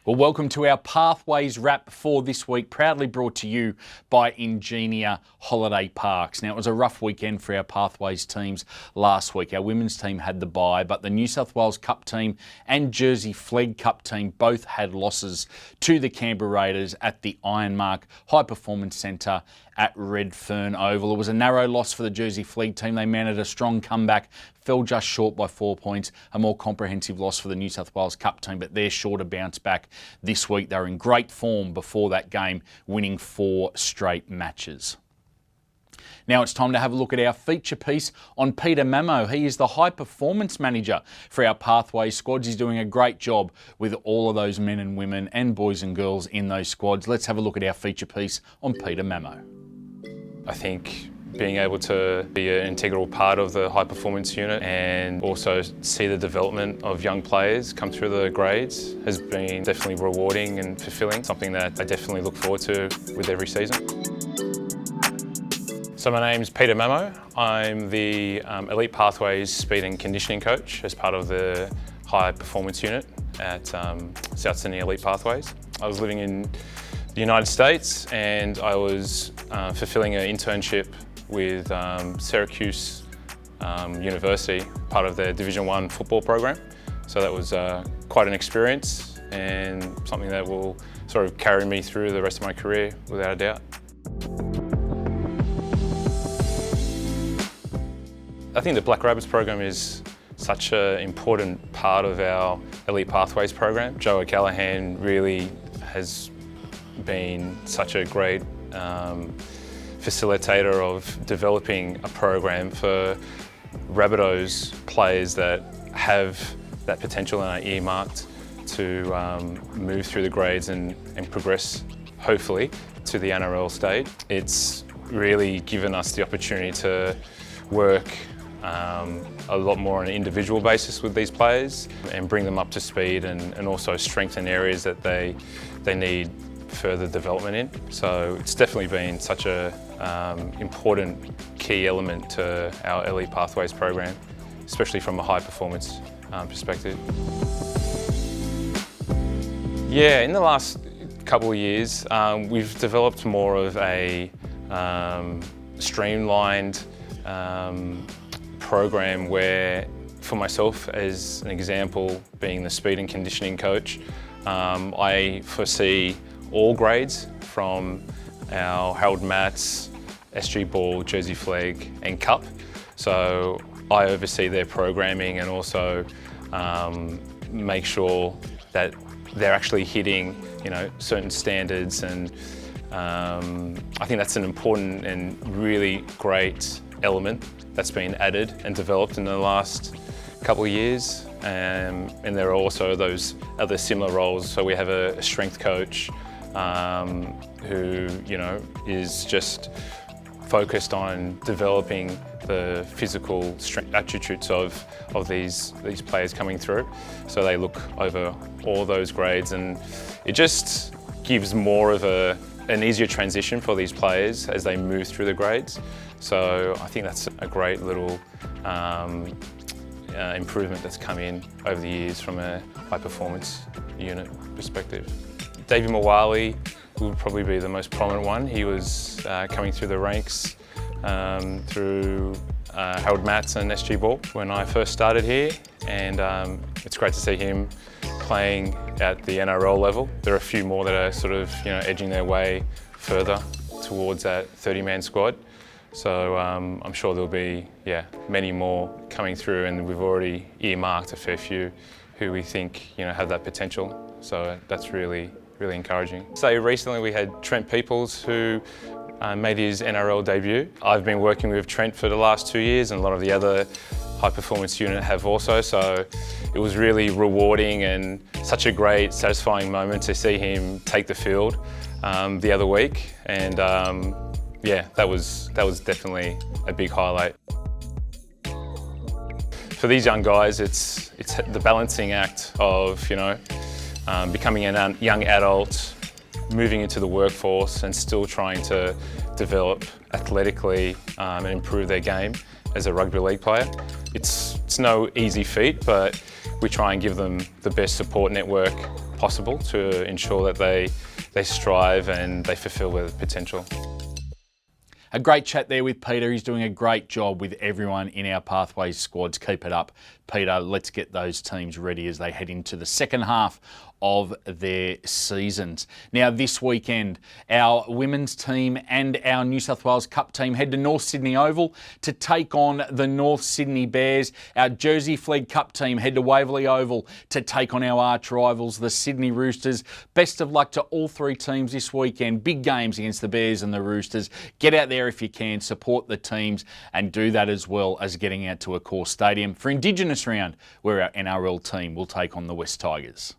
Well, welcome to our Pathways wrap for this week, proudly brought to you by Ingenia Holiday Parks. Now, it was a rough weekend for our Pathways teams last week. Our women's team had the bye, but the New South Wales Cup team and Jersey Flegg Cup team both had losses to the Canberra Raiders at the Ironmark High Performance Centre at Redfern Oval. It was a narrow loss for the Jersey Flegg team. They mounted a strong comeback, fell just short by 4 points. A more comprehensive loss for the New South Wales Cup team, but they're sure to bounce back this week. They were in great form before that game, winning 4 straight matches. Now it's time to have a look at our feature piece on Peter Mamo. He is the high performance manager for our Pathways squads. He's doing a great job with all of those men and women and boys and girls in those squads. Let's have a look at our feature piece on Peter Mamo. I think being able to be an integral part of the high performance unit and also see the development of young players come through the grades has been definitely rewarding and fulfilling, something that I definitely look forward to with every season. So my name's Peter Mamo. I'm the Elite Pathways speed and conditioning coach as part of the high performance unit at South Sydney Elite Pathways. I was living in the United States and I was fulfilling an internship with Syracuse University, part of their Division 1 football program. So that was quite an experience and something that will sort of carry me through the rest of my career without a doubt. I think the Black Rabbits program is such an important part of our Elite Pathways program. Joe O'Callaghan really has been such a great facilitator of developing a program for Rabbitohs players that have that potential and are earmarked to move through the grades and progress, hopefully, to the NRL stage. It's really given us the opportunity to work a lot more on an individual basis with these players and bring them up to speed and also strengthen areas that they need further development in. So it's definitely been such a important key element to our Elite Pathways program, especially from a high performance perspective. Yeah, in the last couple of years, we've developed more of a streamlined program where, for myself as an example, being the speed and conditioning coach, I foresee all grades from our Harold Mats, SG Ball, Jersey Flegg and Cup. So I oversee their programming and also make sure that they're actually hitting, certain standards, and I think that's an important and really great element that's been added and developed in the last couple of years. And there are also those other similar roles. So we have a strength coach who, is just focused on developing the physical strength attributes of these players coming through. So they look over all those grades, and it just gives more of an easier transition for these players as they move through the grades. So I think that's a great little improvement that's come in over the years from a high performance unit perspective. Davey Mawali would probably be the most prominent one. He was coming through the ranks through Harold Mats and SG Ball when I first started here, and it's great to see him playing at the NRL level. There are a few more that are sort of edging their way further towards that 30-man squad. So I'm sure there'll be many more coming through, and we've already earmarked a fair few who we think have that potential. So that's really encouraging. So recently we had Trent Peoples, who made his NRL debut. I've been working with Trent for the last 2 years, and a lot of the other high performance unit have also, so it was really rewarding and such a great, satisfying moment to see him take the field the other week, and that was definitely a big highlight. For these young guys, it's the balancing act of becoming a young adult, moving into the workforce and still trying to develop athletically and improve their game as a rugby league player. It's no easy feat, but we try and give them the best support network possible to ensure that they strive and they fulfil their potential. A great chat there with Peter. He's doing a great job with everyone in our Pathways squads. Keep it up, Peter. Let's get those teams ready as they head into the second half of their seasons. Now this weekend, our women's team and our New South Wales Cup team head to North Sydney Oval to take on the North Sydney Bears. Our Jersey Flegg Cup team head to Waverley Oval to take on our arch rivals, the Sydney Roosters. Best of luck to all three teams this weekend. Big games against the Bears and the Roosters. Get out there if you can, support the teams, and do that as well as getting out to Accor Stadium for Indigenous Round, where our NRL team will take on the West Tigers.